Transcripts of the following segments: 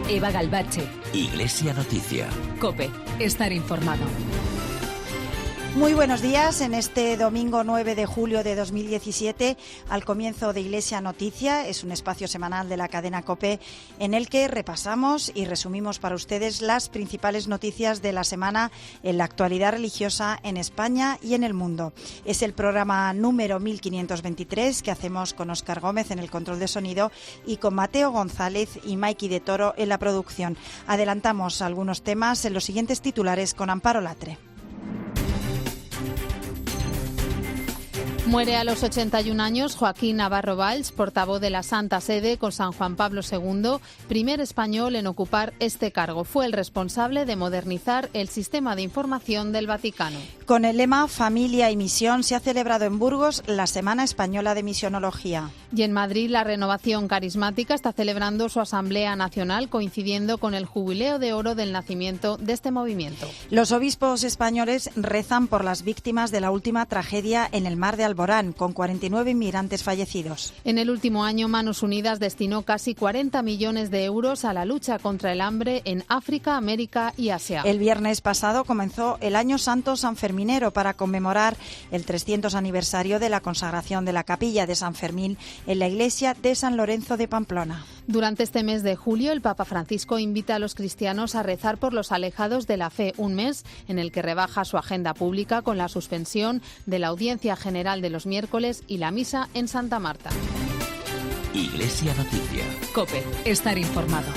Eva Galbache. Iglesia Noticia. COPE. Estar informado. Muy buenos días en este domingo 9 de julio de 2017, al comienzo de Iglesia Noticia. Es un espacio semanal de la cadena COPE en el que repasamos y resumimos para ustedes las principales noticias de la semana en la actualidad religiosa en España y en el mundo. Es el programa número 1523 que hacemos con Óscar Gómez en el control de sonido y con Mateo González y Maiki de Toro en la producción. Adelantamos algunos temas en los siguientes titulares con Amparo Latre. Muere a los 81 años Joaquín Navarro Valls, portavoz de la Santa Sede con San Juan Pablo II, primer español en ocupar este cargo. Fue el responsable de modernizar el sistema de información del Vaticano. Con el lema Familia y Misión se ha celebrado en Burgos la Semana Española de Misionología. Y en Madrid la Renovación Carismática está celebrando su Asamblea Nacional coincidiendo con el Jubileo de Oro del nacimiento de este movimiento. Los obispos españoles rezan por las víctimas de la última tragedia en el mar de Alborán, con 49 inmigrantes fallecidos. En el último año, Manos Unidas destinó casi 40 millones de euros a la lucha contra el hambre en África, América y Asia. El viernes pasado comenzó el Año Santo Sanferminero para conmemorar el 300 aniversario de la consagración de la capilla de San Fermín en la iglesia de San Lorenzo de Pamplona. Durante este mes de julio, el Papa Francisco invita a los cristianos a rezar por los alejados de la fe, un mes en el que rebaja su agenda pública con la suspensión de la audiencia general de los miércoles y la misa en Santa Marta. Iglesia Noticia. COPE. Estar informado.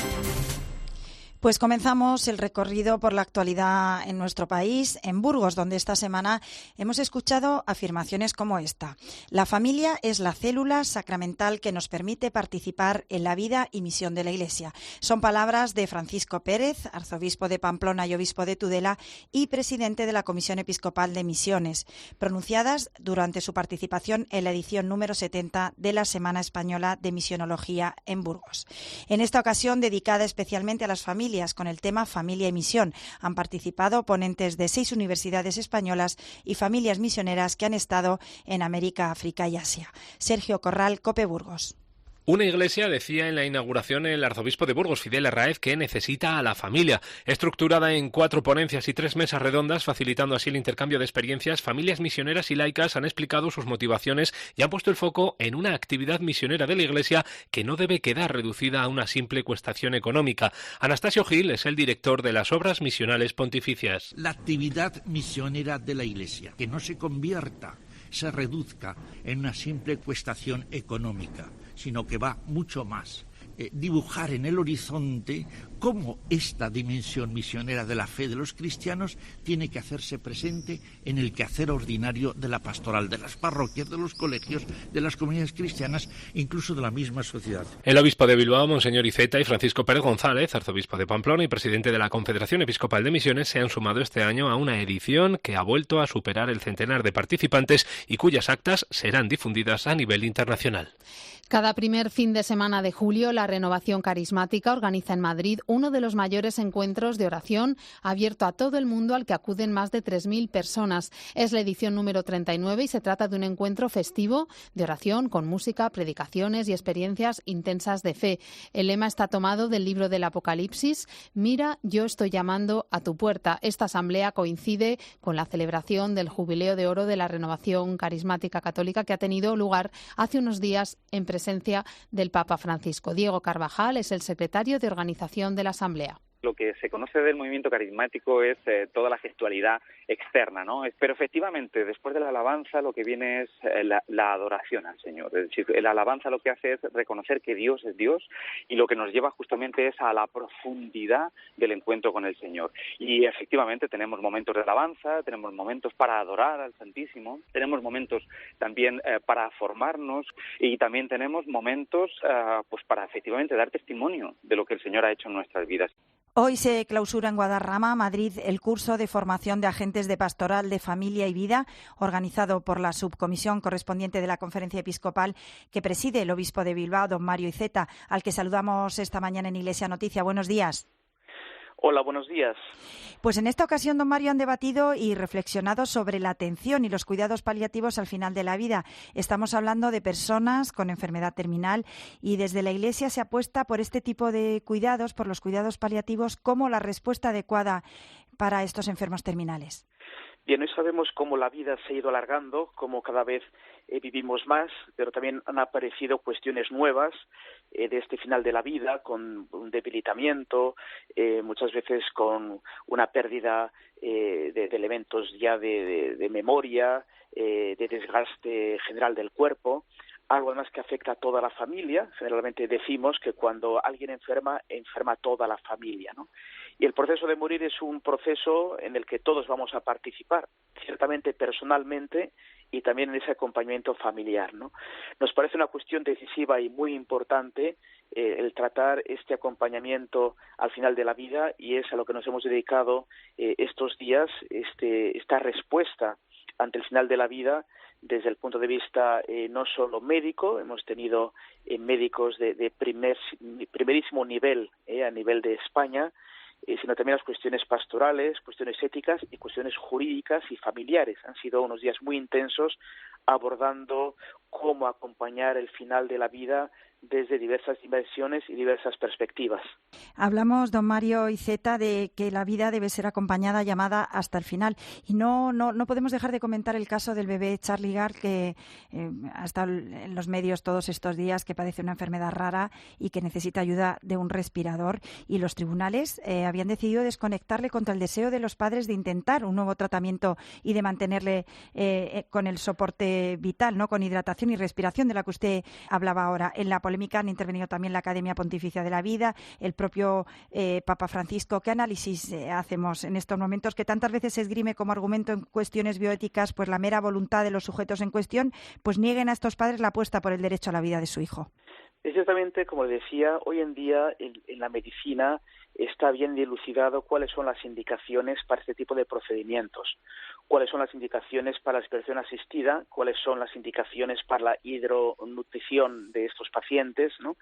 Pues comenzamos el recorrido por la actualidad en nuestro país, en Burgos, donde esta semana hemos escuchado afirmaciones como esta. La familia es la célula sacramental que nos permite participar en la vida y misión de la Iglesia. Son palabras de Francisco Pérez, arzobispo de Pamplona y obispo de Tudela y presidente de la Comisión Episcopal de Misiones, pronunciadas durante su participación en la edición número 70 de la Semana Española de Misionología en Burgos. En esta ocasión, dedicada especialmente a las familias, con el tema Familia y Misión. Han participado ponentes de 6 universidades españolas y familias misioneras que han estado en América, África y Asia. Sergio Corral, COPE Burgos. Una iglesia, decía en la inauguración el arzobispo de Burgos, Fidel Herráez, que necesita a la familia. Estructurada en 4 ponencias y 3 mesas redondas, facilitando así el intercambio de experiencias, familias misioneras y laicas han explicado sus motivaciones y han puesto el foco en una actividad misionera de la iglesia que no debe quedar reducida a una simple cuestión económica. Anastasio Gil es el director de las Obras Misionales Pontificias. La actividad misionera de la iglesia, que no se convierta, se reduzca en una simple cuestión económica, sino que va mucho más. Dibujar en el horizonte cómo esta dimensión misionera de la fe de los cristianos tiene que hacerse presente en el quehacer ordinario de la pastoral, de las parroquias, de los colegios, de las comunidades cristianas, incluso de la misma sociedad. El obispo de Bilbao, Monseñor Iceta, y Francisco Pérez González, arzobispo de Pamplona y presidente de la Confederación Episcopal de Misiones, se han sumado este año a una edición que ha vuelto a superar el centenar de participantes y cuyas actas serán difundidas a nivel internacional. Cada primer fin de semana de julio, la Renovación Carismática organiza en Madrid uno de los mayores encuentros de oración abierto a todo el mundo al que acuden más de 3.000 personas. Es la edición número 39 y se trata de un encuentro festivo de oración con música, predicaciones y experiencias intensas de fe. El lema está tomado del libro del Apocalipsis: Mira, yo estoy llamando a tu puerta. Esta asamblea coincide con la celebración del Jubileo de Oro de la Renovación Carismática Católica que ha tenido lugar hace unos días en presencia del Papa Francisco. Diego Carvajal es el secretario de organización de la Asamblea. Lo que se conoce del movimiento carismático es toda la gestualidad externa, ¿no? Pero efectivamente, después de la alabanza, lo que viene es la adoración al Señor. Es decir, la alabanza lo que hace es reconocer que Dios es Dios y lo que nos lleva justamente es a la profundidad del encuentro con el Señor. Y efectivamente tenemos momentos de alabanza, tenemos momentos para adorar al Santísimo, tenemos momentos también para formarnos y también tenemos momentos pues para efectivamente dar testimonio de lo que el Señor ha hecho en nuestras vidas. Hoy se clausura en Guadarrama, Madrid, el curso de formación de agentes de pastoral de familia y vida, organizado por la subcomisión correspondiente de la Conferencia Episcopal que preside el obispo de Bilbao, don Mario Iceta, al que saludamos esta mañana en Iglesia Noticia. Buenos días. Hola, buenos días. Pues en esta ocasión, don Mario, han debatido y reflexionado sobre la atención y los cuidados paliativos al final de la vida. Estamos hablando de personas con enfermedad terminal y desde la Iglesia se apuesta por este tipo de cuidados, por los cuidados paliativos, como la respuesta adecuada para estos enfermos terminales. Bien, hoy sabemos cómo la vida se ha ido alargando, cómo cada vez vivimos más, pero también han aparecido cuestiones nuevas de este final de la vida, con un debilitamiento, muchas veces con una pérdida de elementos ya de memoria, de desgaste general del cuerpo, algo además que afecta a toda la familia. Generalmente decimos que cuando alguien enferma, enferma toda la familia, ¿no? Y el proceso de morir es un proceso en el que todos vamos a participar, ciertamente personalmente y también en ese acompañamiento familiar, ¿no? Nos parece una cuestión decisiva y muy importante el tratar este acompañamiento al final de la vida, y es a lo que nos hemos dedicado estos días, esta respuesta ante el final de la vida desde el punto de vista no solo médico. Hemos tenido médicos de primerísimo nivel a nivel de España, sino también las cuestiones pastorales, cuestiones éticas y cuestiones jurídicas y familiares. Han sido unos días muy intensos abordando cómo acompañar el final de la vida desde diversas dimensiones y diversas perspectivas. Hablamos, don Mario Iceta, de que la vida debe ser acompañada, llamada hasta el final. Y no podemos dejar de comentar el caso del bebé Charlie Gard, que ha estado en los medios todos estos días, que padece una enfermedad rara y que necesita ayuda de un respirador. Y los tribunales habían decidido desconectarle contra el deseo de los padres de intentar un nuevo tratamiento y de mantenerle con el soporte vital, ¿no?, con hidratación y respiración, de la que usted hablaba ahora. En la polémica han intervenido también la Academia Pontificia de la Vida, el propio Papa Francisco. ¿Qué análisis hacemos en estos momentos que tantas veces se esgrime como argumento en cuestiones bioéticas, pues la mera voluntad de los sujetos en cuestión, pues nieguen a estos padres la apuesta por el derecho a la vida de su hijo? Exactamente, como le decía, hoy en día en la medicina está bien dilucidado cuáles son las indicaciones para este tipo de procedimientos, cuáles son las indicaciones para la respiración asistida, cuáles son las indicaciones para la hidronutrición de estos pacientes, ¿no?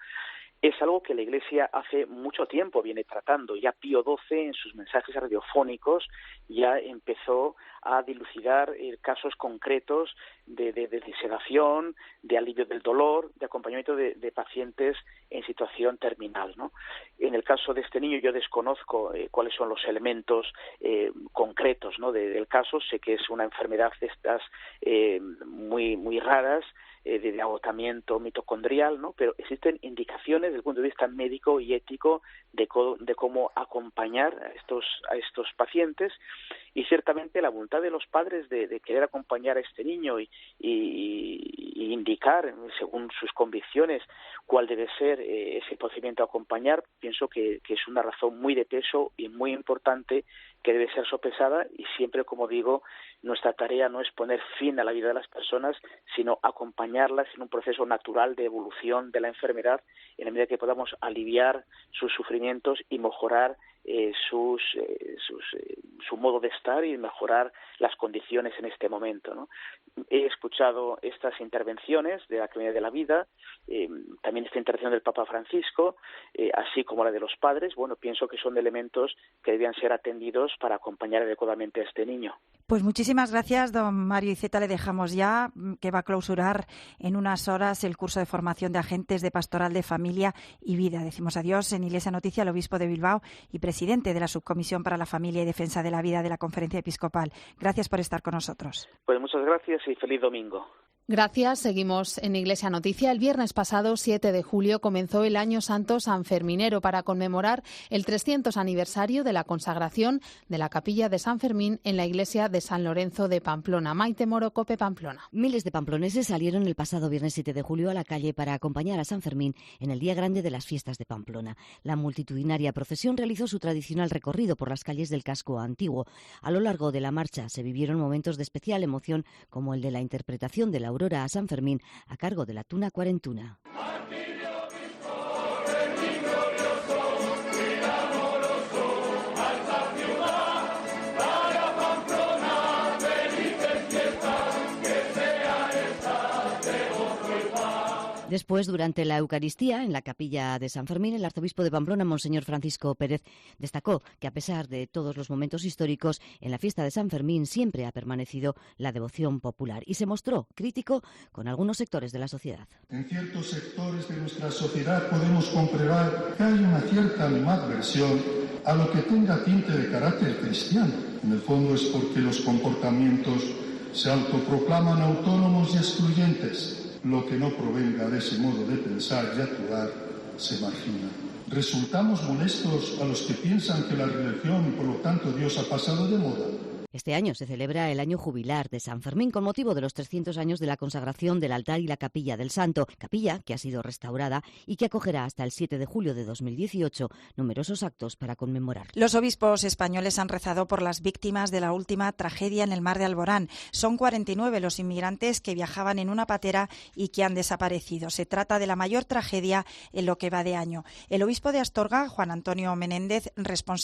Es algo que la Iglesia hace mucho tiempo viene tratando. Ya Pío XII, en sus mensajes radiofónicos, ya empezó a dilucidar casos concretos de sedación, de alivio del dolor, de acompañamiento de pacientes en situación terminal, ¿no? En el caso de este niño yo desconozco cuáles son los elementos concretos, ¿no?, del caso. Sé que es una enfermedad de estas muy raras, de agotamiento mitocondrial, ¿no? Pero existen indicaciones desde el punto de vista médico y ético de cómo acompañar a estos pacientes, y ciertamente la voluntad de los padres de querer acompañar a este niño y indicar, según sus convicciones, cuál debe ser ese procedimiento a acompañar, pienso que es una razón muy de peso y muy importante que debe ser sopesada. Y siempre, como digo, nuestra tarea no es poner fin a la vida de las personas, sino acompañarlas en un proceso natural de evolución de la enfermedad, en la medida que podamos aliviar sus sufrimientos y mejorar su modo de estar y mejorar las condiciones en este momento, ¿no? He escuchado estas intervenciones de la Academia de la Vida, también esta intervención del Papa Francisco, así como la de los padres. Bueno, pienso que son elementos que debían ser atendidos para acompañar adecuadamente a este niño. Pues muchísimas gracias, don Mario Iceta. Le dejamos ya, que va a clausurar en unas horas el curso de formación de agentes de Pastoral de Familia y Vida. Decimos adiós en Iglesia Noticia al obispo de Bilbao y presidente de la Subcomisión para la Familia y Defensa de la Vida de la Conferencia Episcopal. Gracias por estar con nosotros. Pues muchas gracias y feliz domingo. Gracias. Seguimos en Iglesia Noticia. El viernes pasado, 7 de julio, comenzó el Año Santo Sanferminero para conmemorar el 300 aniversario de la consagración de la Capilla de San Fermín en la Iglesia de San Lorenzo de Pamplona. Maite Moro, COPE Pamplona. Miles de pamploneses salieron el pasado viernes 7 de julio a la calle para acompañar a San Fermín en el día grande de las fiestas de Pamplona. La multitudinaria procesión realizó su tradicional recorrido por las calles del casco antiguo. A lo largo de la marcha se vivieron momentos de especial emoción, como el de la interpretación de la Aurora a San Fermín a cargo de la Tuna Cuarentuna. Después, durante la Eucaristía, en la capilla de San Fermín, el arzobispo de Pamplona, Monseñor Francisco Pérez, destacó que a pesar de todos los momentos históricos, en la fiesta de San Fermín siempre ha permanecido la devoción popular y se mostró crítico con algunos sectores de la sociedad. En ciertos sectores de nuestra sociedad podemos comprobar que hay una cierta animadversión a lo que tenga tinte de carácter cristiano. En el fondo es porque los comportamientos se autoproclaman autónomos y excluyentes. Lo que no provenga de ese modo de pensar y actuar se margina. ¿Resultamos molestos a los que piensan que la religión y por lo tanto Dios ha pasado de moda? Este año se celebra el año jubilar de San Fermín con motivo de los 300 años de la consagración del altar y la capilla del Santo, capilla que ha sido restaurada y que acogerá hasta el 7 de julio de 2018 numerosos actos para conmemorar. Los obispos españoles han rezado por las víctimas de la última tragedia en el mar de Alborán. Son 49 los inmigrantes que viajaban en una patera y que han desaparecido. Se trata de la mayor tragedia en lo que va de año. El obispo de Astorga, Juan Antonio Menéndez,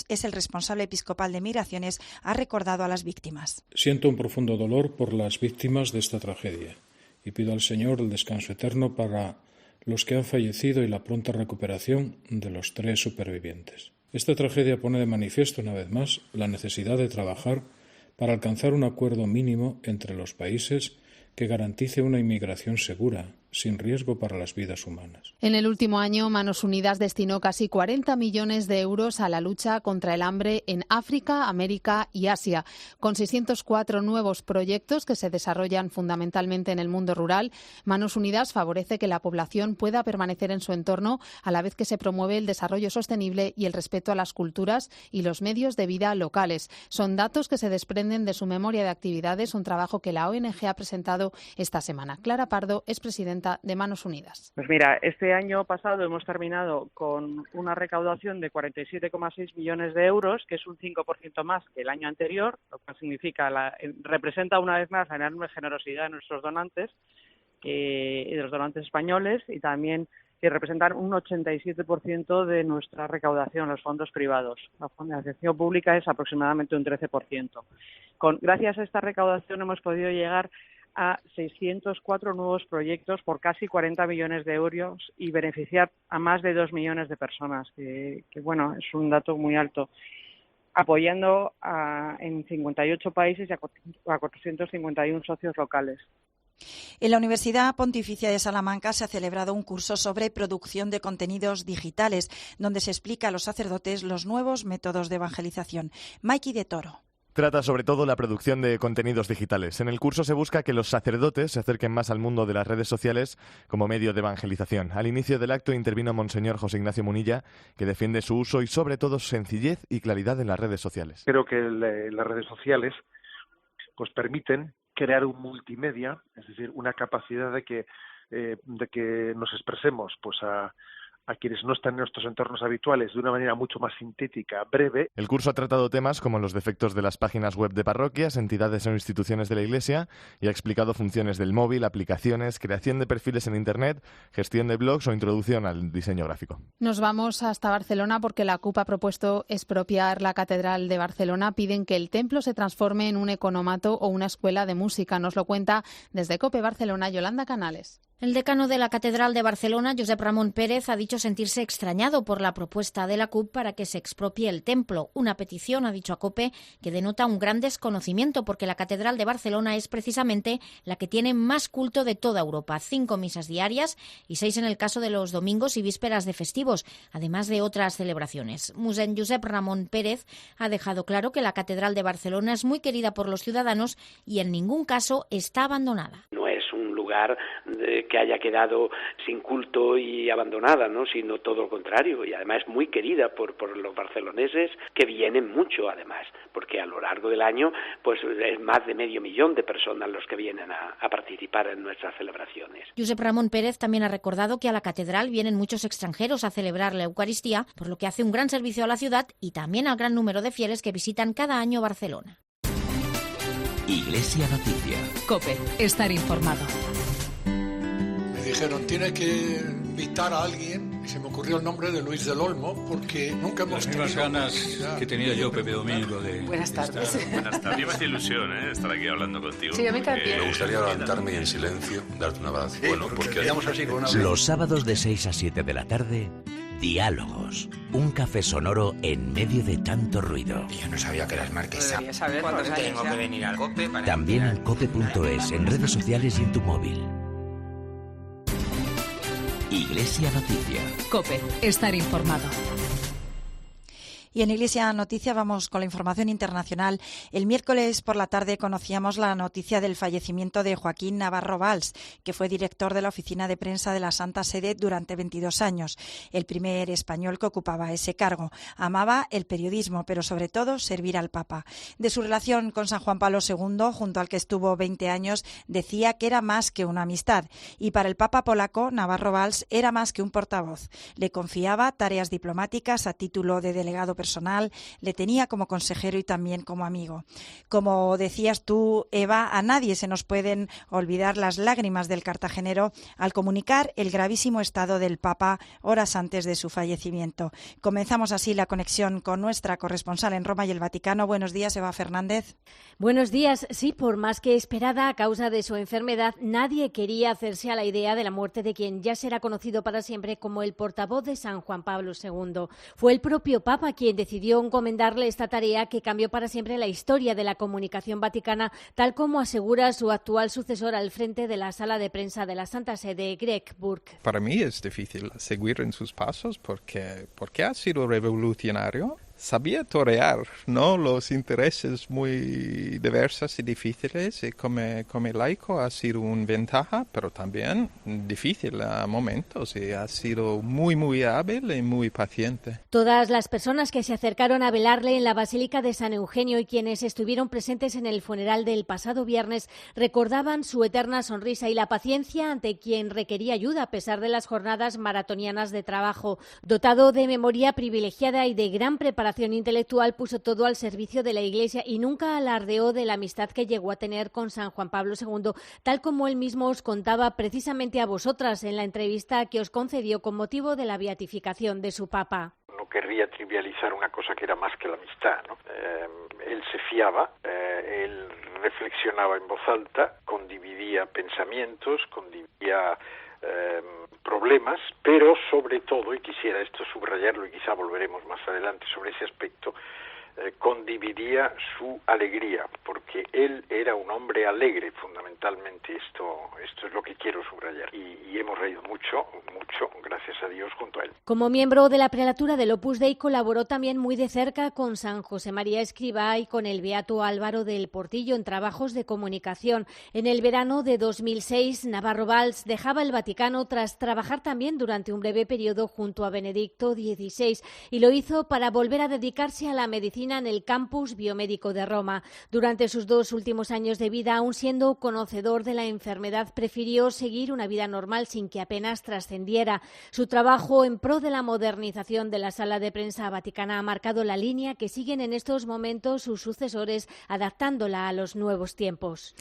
es el responsable episcopal de migraciones, ha recordado a las víctimas. Siento un profundo dolor por las víctimas de esta tragedia y pido al Señor el descanso eterno para los que han fallecido y la pronta recuperación de los 3 supervivientes. Esta tragedia pone de manifiesto una vez más la necesidad de trabajar para alcanzar un acuerdo mínimo entre los países que garantice una inmigración segura, sin riesgo para las vidas humanas. En el último año, Manos Unidas destinó casi 40 millones de euros a la lucha contra el hambre en África, América y Asia. Con 604 nuevos proyectos que se desarrollan fundamentalmente en el mundo rural, Manos Unidas favorece que la población pueda permanecer en su entorno a la vez que se promueve el desarrollo sostenible y el respeto a las culturas y los medios de vida locales. Son datos que se desprenden de su memoria de actividades, un trabajo que la ONG ha presentado esta semana. Clara Pardo es presidenta de Manos Unidas. Pues mira, este año pasado hemos terminado con una recaudación de 47,6 millones de euros, que es un 5% más que el año anterior, lo que significa representa una vez más la enorme generosidad de nuestros donantes, de los donantes españoles, y también que representan un 87% de nuestra recaudación, los fondos privados. La financiación pública es aproximadamente un 13%. Gracias a esta recaudación hemos podido llegar a 604 nuevos proyectos por casi 40 millones de euros y beneficiar a más de 2 millones de personas, que bueno, es un dato muy alto, apoyando en 58 países y a 451 socios locales. En la Universidad Pontificia de Salamanca se ha celebrado un curso sobre producción de contenidos digitales, donde se explica a los sacerdotes los nuevos métodos de evangelización. Maiki de Toro. Trata sobre todo la producción de contenidos digitales. En el curso se busca que los sacerdotes se acerquen más al mundo de las redes sociales como medio de evangelización. Al inicio del acto intervino Monseñor José Ignacio Munilla, que defiende su uso y sobre todo sencillez y claridad en las redes sociales. Creo que las redes sociales pues permiten crear un multimedia, es decir, una capacidad de que nos expresemos pues a quienes no están en nuestros entornos habituales de una manera mucho más sintética, breve. El curso ha tratado temas como los defectos de las páginas web de parroquias, entidades o instituciones de la Iglesia y ha explicado funciones del móvil, aplicaciones, creación de perfiles en Internet, gestión de blogs o introducción al diseño gráfico. Nos vamos hasta Barcelona porque la CUP ha propuesto expropiar la Catedral de Barcelona. Piden que el templo se transforme en un economato o una escuela de música. Nos lo cuenta desde COPE Barcelona, Yolanda Canales. El decano de la Catedral de Barcelona, Josep Ramon Pérez, ha dicho sentirse extrañado por la propuesta de la CUP para que se expropie el templo. Una petición, ha dicho a COPE, que denota un gran desconocimiento porque la Catedral de Barcelona es precisamente la que tiene más culto de toda Europa. 5 misas diarias y 6 en el caso de los domingos y vísperas de festivos, además de otras celebraciones. Musén Josep Ramon Pérez ha dejado claro que la Catedral de Barcelona es muy querida por los ciudadanos y en ningún caso está abandonada. No es un lugar que haya quedado sin culto y abandonada, ¿no? Sino todo lo contrario, y además muy querida por los barceloneses, que vienen mucho además, porque a lo largo del año pues es más de 500.000 de personas los que vienen a participar en nuestras celebraciones. Josep Ramon Pérez también ha recordado que a la catedral vienen muchos extranjeros a celebrar la Eucaristía, por lo que hace un gran servicio a la ciudad y también al gran número de fieles que visitan cada año Barcelona. Iglesia Noticia. COPE. Estar informado. Me dijeron, tienes que invitar a alguien Se me ocurrió el nombre de Luis del Olmo porque nunca hemos tenido... Las ganas que tenía yo, Pepe Domingo, de... Buenas tardes. Buenas tardes. A mí me hace ilusión estar aquí hablando contigo. Sí, a mí también. Me gustaría levantarme y en silencio darte un abrazo. Bueno, porque... Así con una... Los sábados de 6 a 7 de la tarde, Diálogos. Un café sonoro en medio de tanto ruido. Yo no sabía que eras marquesa. Debería saber cuántos años Tengo que venir al COPE para... También en cope.es, en redes sociales y en tu móvil. Iglesia Noticia. COPE. Estar informado. Y en Iglesia Noticia vamos con la información internacional. El miércoles por la tarde conocíamos la noticia del fallecimiento de Joaquín Navarro Valls, que fue director de la oficina de prensa de la Santa Sede durante 22 años, el primer español que ocupaba ese cargo. Amaba el periodismo, pero sobre todo servir al Papa. De su relación con San Juan Pablo II, junto al que estuvo 20 años, decía que era más que una amistad. Y para el Papa polaco, Navarro Valls era más que un portavoz. Le confiaba tareas diplomáticas a título de delegado personal, le tenía como consejero y también como amigo. Como decías tú, Eva, a nadie se nos pueden olvidar las lágrimas del cartagenero al comunicar el gravísimo estado del Papa horas antes de su fallecimiento. Comenzamos así la conexión con nuestra corresponsal en Roma y el Vaticano. Buenos días, Eva Fernández. Buenos días. Sí, por más que esperada a causa de su enfermedad, nadie quería hacerse a la idea de la muerte de quien ya será conocido para siempre como el portavoz de San Juan Pablo II. Fue el propio Papa quien decidió encomendarle esta tarea que cambió para siempre la historia de la comunicación vaticana, tal como asegura su actual sucesor al frente de la sala de prensa de la Santa Sede, Greg Burke. Para mí es difícil seguir en sus pasos porque ha sido revolucionario. Sabía torear, ¿no?, los intereses muy diversos y difíciles, y como laico ha sido una ventaja, pero también difícil a momentos, y ha sido muy hábil y muy paciente. Todas las personas que se acercaron a velarle en la Basílica de San Eugenio y quienes estuvieron presentes en el funeral del pasado viernes recordaban su eterna sonrisa y la paciencia ante quien requería ayuda a pesar de las jornadas maratonianas de trabajo. Dotado de memoria privilegiada y de gran preparación intelectual, puso todo al servicio de la Iglesia y nunca alardeó de la amistad que llegó a tener con San Juan Pablo II, tal como él mismo os contaba precisamente a vosotras en la entrevista que os concedió con motivo de la beatificación de su Papa. No querría trivializar una cosa que era más que la amistad, ¿no? Él se fiaba, él reflexionaba en voz alta, condividía pensamientos, condividía problemas, pero sobre todo, y quisiera esto subrayarlo y quizá volveremos más adelante sobre ese aspecto, condividía su alegría, porque él era un hombre alegre, fundamentalmente. Esto es lo que quiero subrayar, y hemos reído mucho, gracias a Dios, junto a él. Como miembro de la prelatura del Opus Dei, colaboró también muy de cerca con San José María Escrivá y con el beato Álvaro del Portillo en trabajos de comunicación. En el verano de 2006, Navarro Valls dejaba el Vaticano tras trabajar también durante un breve periodo junto a Benedicto XVI, y lo hizo para volver a dedicarse a la medicina en el campus biomédico de Roma. Durante sus 2 últimos años de vida, aún siendo conocedor de la enfermedad, prefirió seguir una vida normal sin que apenas trascendiera. Su trabajo en pro de la modernización de la sala de prensa vaticana ha marcado la línea que siguen en estos momentos sus sucesores, adaptándola a los nuevos tiempos.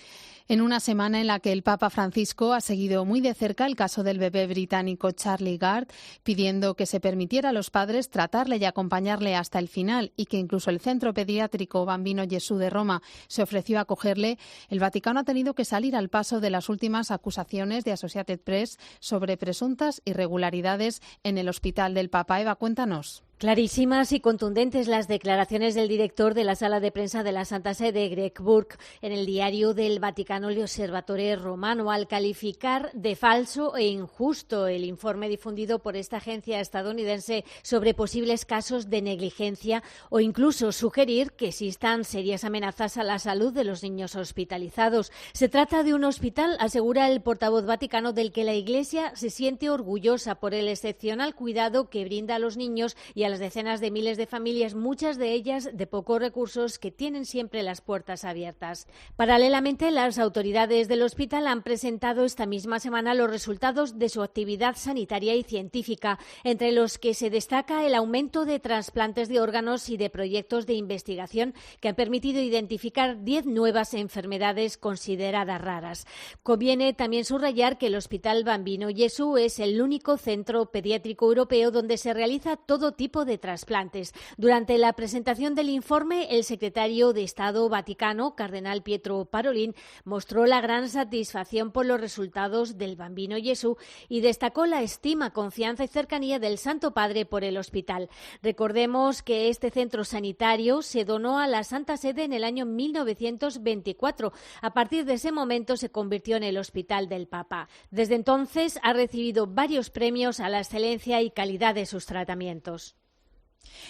En una semana en la que el Papa Francisco ha seguido muy de cerca el caso del bebé británico Charlie Gard, pidiendo que se permitiera a los padres tratarle y acompañarle hasta el final, y que incluso el Centro Pediátrico Bambino Gesù de Roma se ofreció a acogerle, el Vaticano ha tenido que salir al paso de las últimas acusaciones de Associated Press sobre presuntas irregularidades en el hospital del Papa. Eva, cuéntanos. Clarísimas y contundentes las declaraciones del director de la sala de prensa de la Santa Sede, Greg Burke, en el diario del Vaticano L'Osservatore Romano, al calificar de falso e injusto el informe difundido por esta agencia estadounidense sobre posibles casos de negligencia, o incluso sugerir que existan serias amenazas a la salud de los niños hospitalizados. Se trata de un hospital, asegura el portavoz vaticano, del que la Iglesia se siente orgullosa por el excepcional cuidado que brinda a los niños y a las decenas de miles de familias, muchas de ellas de pocos recursos, que tienen siempre las puertas abiertas. Paralelamente, las autoridades del hospital han presentado esta misma semana los resultados de su actividad sanitaria y científica, entre los que se destaca el aumento de trasplantes de órganos y de proyectos de investigación que han permitido identificar 10 nuevas enfermedades consideradas raras. Conviene también subrayar que el Hospital Bambino Gesù es el único centro pediátrico europeo donde se realiza todo tipo de trasplantes. Durante la presentación del informe, el secretario de Estado Vaticano, cardenal Pietro Parolin, mostró la gran satisfacción por los resultados del Bambino Gesù y destacó la estima, confianza y cercanía del Santo Padre por el hospital. Recordemos que este centro sanitario se donó a la Santa Sede en el año 1924. A partir de ese momento se convirtió en el Hospital del Papa. Desde entonces ha recibido varios premios a la excelencia y calidad de sus tratamientos.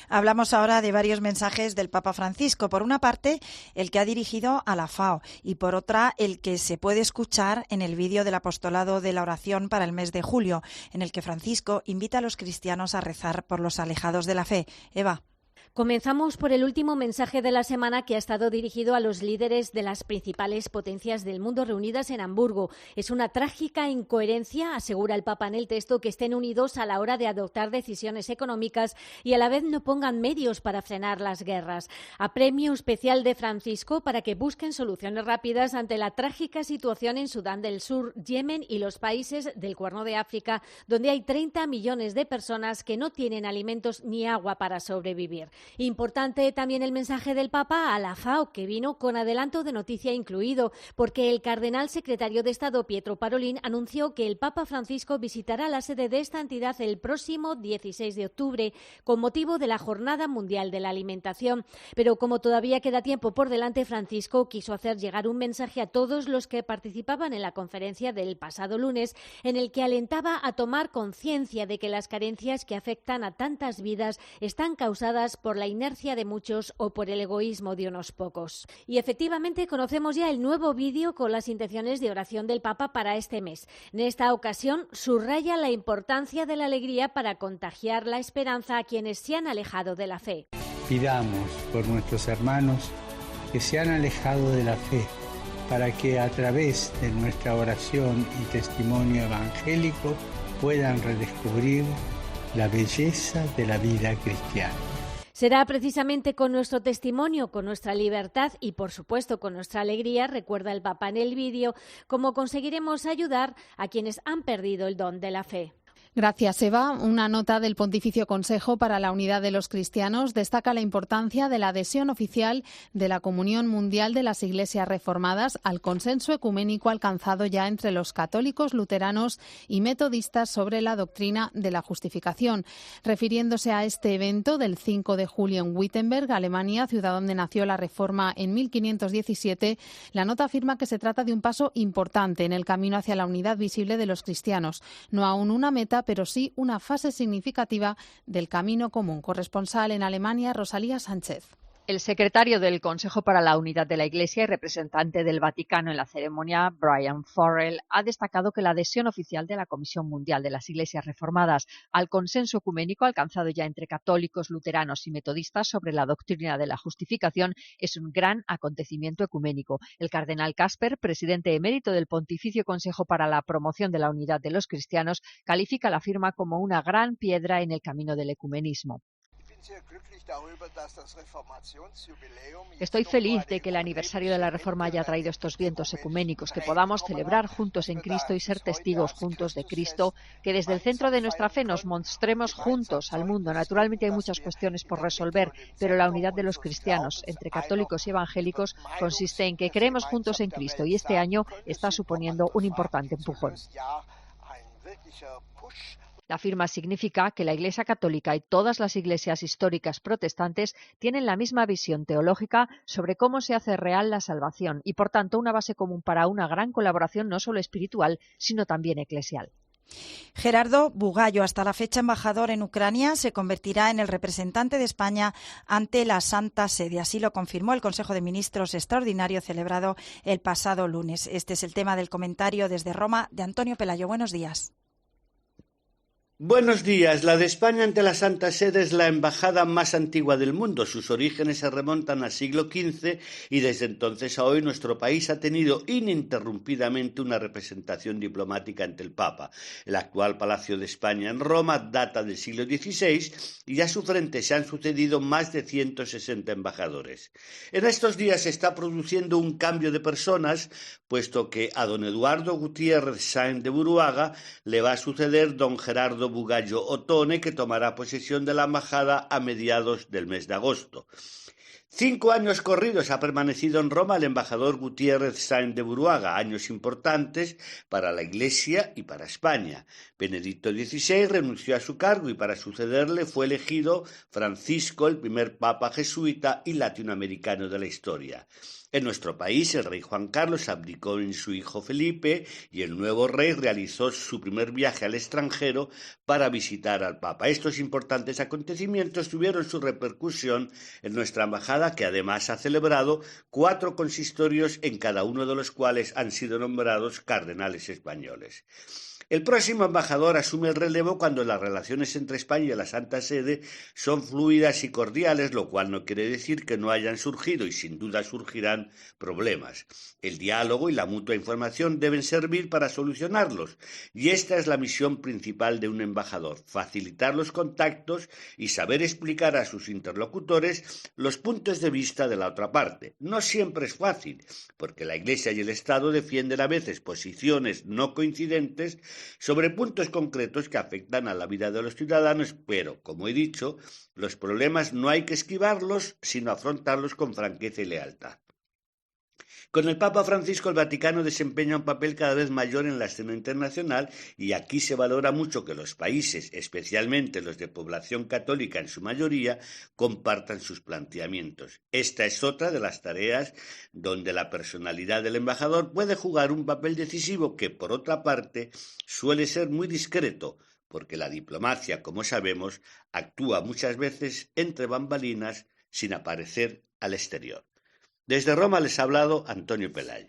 Hablamos ahora de varios mensajes del Papa Francisco. Por una parte, el que ha dirigido a la FAO y por otra, el que se puede escuchar en el vídeo del apostolado de la oración para el mes de julio, en el que Francisco invita a los cristianos a rezar por los alejados de la fe. Eva. Comenzamos por el último mensaje de la semana, que ha estado dirigido a los líderes de las principales potencias del mundo reunidas en Hamburgo. Es una trágica incoherencia, asegura el Papa en el texto, que estén unidos a la hora de adoptar decisiones económicas y a la vez no pongan medios para frenar las guerras. Apremio especial de Francisco para que busquen soluciones rápidas ante la trágica situación en Sudán del Sur, Yemen y los países del Cuerno de África, donde hay 30 millones de personas que no tienen alimentos ni agua para sobrevivir. Importante también el mensaje del Papa a la FAO, que vino con adelanto de noticia incluido, porque el cardenal secretario de Estado Pietro Parolin anunció que el Papa Francisco visitará la sede de esta entidad el próximo 16 de octubre con motivo de la Jornada Mundial de la Alimentación. Pero como todavía queda tiempo por delante, Francisco quiso hacer llegar un mensaje a todos los que participaban en la conferencia del pasado lunes, en el que alentaba a tomar conciencia de que las carencias que afectan a tantas vidas están causadas por la inercia de muchos o por el egoísmo de unos pocos. Y efectivamente conocemos ya el nuevo vídeo con las intenciones de oración del Papa para este mes. En esta ocasión subraya la importancia de la alegría para contagiar la esperanza a quienes se han alejado de la fe. Pidamos por nuestros hermanos que se han alejado de la fe, para que a través de nuestra oración y testimonio evangélico puedan redescubrir la belleza de la vida cristiana. Será precisamente con nuestro testimonio, con nuestra libertad y, por supuesto, con nuestra alegría, recuerda el Papa en el vídeo, cómo conseguiremos ayudar a quienes han perdido el don de la fe. Gracias, Eva. Una nota del Pontificio Consejo para la Unidad de los Cristianos destaca la importancia de la adhesión oficial de la Comunión Mundial de las Iglesias Reformadas al consenso ecuménico alcanzado ya entre los católicos, luteranos y metodistas sobre la doctrina de la justificación. Refiriéndose a este evento del 5 de julio en Wittenberg, Alemania, ciudad donde nació la Reforma en 1517, la nota afirma que se trata de un paso importante en el camino hacia la unidad visible de los cristianos. No aún una meta, pero sí una fase significativa del camino común. Corresponsal en Alemania, Rosalía Sánchez. El secretario del Consejo para la Unidad de la Iglesia y representante del Vaticano en la ceremonia, Brian Farrell, ha destacado que la adhesión oficial de la Comisión Mundial de las Iglesias Reformadas al consenso ecuménico alcanzado ya entre católicos, luteranos y metodistas sobre la doctrina de la justificación es un gran acontecimiento ecuménico. El cardenal Casper, presidente emérito del Pontificio Consejo para la Promoción de la Unidad de los Cristianos, califica la firma como una gran piedra en el camino del ecumenismo. Estoy feliz de que el aniversario de la Reforma haya traído estos vientos ecuménicos, que podamos celebrar juntos en Cristo y ser testigos juntos de Cristo, que desde el centro de nuestra fe nos mostremos juntos al mundo. Naturalmente hay muchas cuestiones por resolver, pero la unidad de los cristianos entre católicos y evangélicos consiste en que creemos juntos en Cristo y este año está suponiendo un importante empujón. La firma significa que la Iglesia Católica y todas las iglesias históricas protestantes tienen la misma visión teológica sobre cómo se hace real la salvación y, por tanto, una base común para una gran colaboración no solo espiritual, sino también eclesial. Gerardo Bugallo, hasta la fecha embajador en Ucrania, se convertirá en el representante de España ante la Santa Sede. Así lo confirmó el Consejo de Ministros extraordinario celebrado el pasado lunes. Este es el tema del comentario desde Roma de Antonio Pelayo. Buenos días. Buenos días. La de España ante la Santa Sede es la embajada más antigua del mundo. Sus orígenes se remontan al siglo XV y desde entonces a hoy nuestro país ha tenido ininterrumpidamente una representación diplomática ante el Papa. El actual Palacio de España en Roma data del siglo XVI y a su frente se han sucedido más de 160 embajadores. En estos días se está produciendo un cambio de personas, puesto que a don Eduardo Gutiérrez Sáenz de Buruaga le va a suceder don Gerardo Bugallo Otone, que tomará posesión de la embajada a mediados del mes de agosto. 5 años corridos ha permanecido en Roma el embajador Gutiérrez Sáenz de Buruaga, años importantes para la Iglesia y para España. Benedicto XVI renunció a su cargo y para sucederle fue elegido Francisco, el primer papa jesuita y latinoamericano de la historia. En nuestro país, el rey Juan Carlos abdicó en su hijo Felipe y el nuevo rey realizó su primer viaje al extranjero para visitar al Papa. Estos importantes acontecimientos tuvieron su repercusión en nuestra embajada, que además ha celebrado 4 consistorios, en cada uno de los cuales han sido nombrados cardenales españoles. El próximo embajador asume el relevo cuando las relaciones entre España y la Santa Sede son fluidas y cordiales, lo cual no quiere decir que no hayan surgido, y sin duda surgirán, problemas. El diálogo y la mutua información deben servir para solucionarlos, y esta es la misión principal de un embajador: facilitar los contactos y saber explicar a sus interlocutores los puntos de vista de la otra parte. No siempre es fácil, porque la Iglesia y el Estado defienden a veces posiciones no coincidentes sobre puntos concretos que afectan a la vida de los ciudadanos, pero, como he dicho, los problemas no hay que esquivarlos, sino afrontarlos con franqueza y lealtad. Con el Papa Francisco, el Vaticano desempeña un papel cada vez mayor en la escena internacional, y aquí se valora mucho que los países, especialmente los de población católica en su mayoría, compartan sus planteamientos. Esta es otra de las tareas donde la personalidad del embajador puede jugar un papel decisivo que, por otra parte, suele ser muy discreto, porque la diplomacia, como sabemos, actúa muchas veces entre bambalinas sin aparecer al exterior. Desde Roma les ha hablado Antonio Pelayo.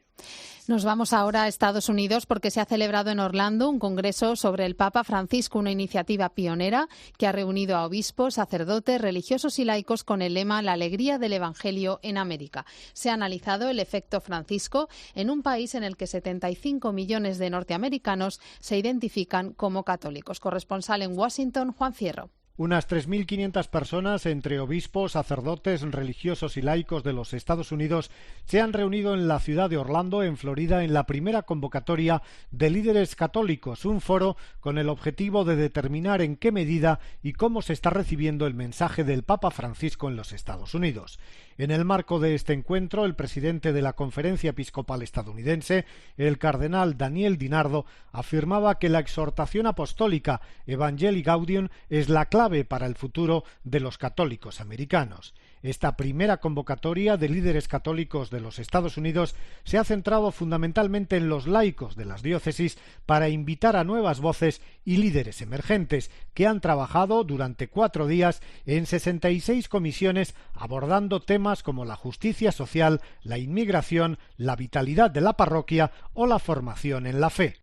Nos vamos ahora a Estados Unidos porque se ha celebrado en Orlando un congreso sobre el Papa Francisco, una iniciativa pionera que ha reunido a obispos, sacerdotes, religiosos y laicos con el lema «La alegría del Evangelio en América». Se ha analizado el efecto Francisco en un país en el que 75 millones de norteamericanos se identifican como católicos. Corresponsal en Washington, Juan Fierro. Unas 3.500 personas, entre obispos, sacerdotes, religiosos y laicos de los Estados Unidos, se han reunido en la ciudad de Orlando, en Florida, en la primera convocatoria de líderes católicos, un foro con el objetivo de determinar en qué medida y cómo se está recibiendo el mensaje del Papa Francisco en los Estados Unidos. En el marco de este encuentro, el presidente de la Conferencia Episcopal estadounidense, el cardenal Daniel DiNardo, afirmaba que la exhortación apostólica Evangelii Gaudium es la clave para el futuro de los católicos americanos. Esta primera convocatoria de líderes católicos de los Estados Unidos se ha centrado fundamentalmente en los laicos de las diócesis para invitar a nuevas voces y líderes emergentes que han trabajado durante 4 días en 66 comisiones abordando temas como la justicia social, la inmigración, la vitalidad de la parroquia o la formación en la fe.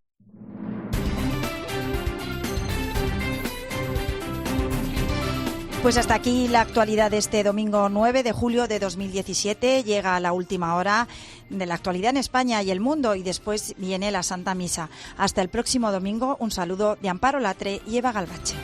Pues hasta aquí la actualidad de este domingo 9 de julio de 2017. Llega a la última hora de la actualidad en España y el mundo y después viene la Santa Misa. Hasta el próximo domingo, un saludo de Amparo Latre y Eva Galvache.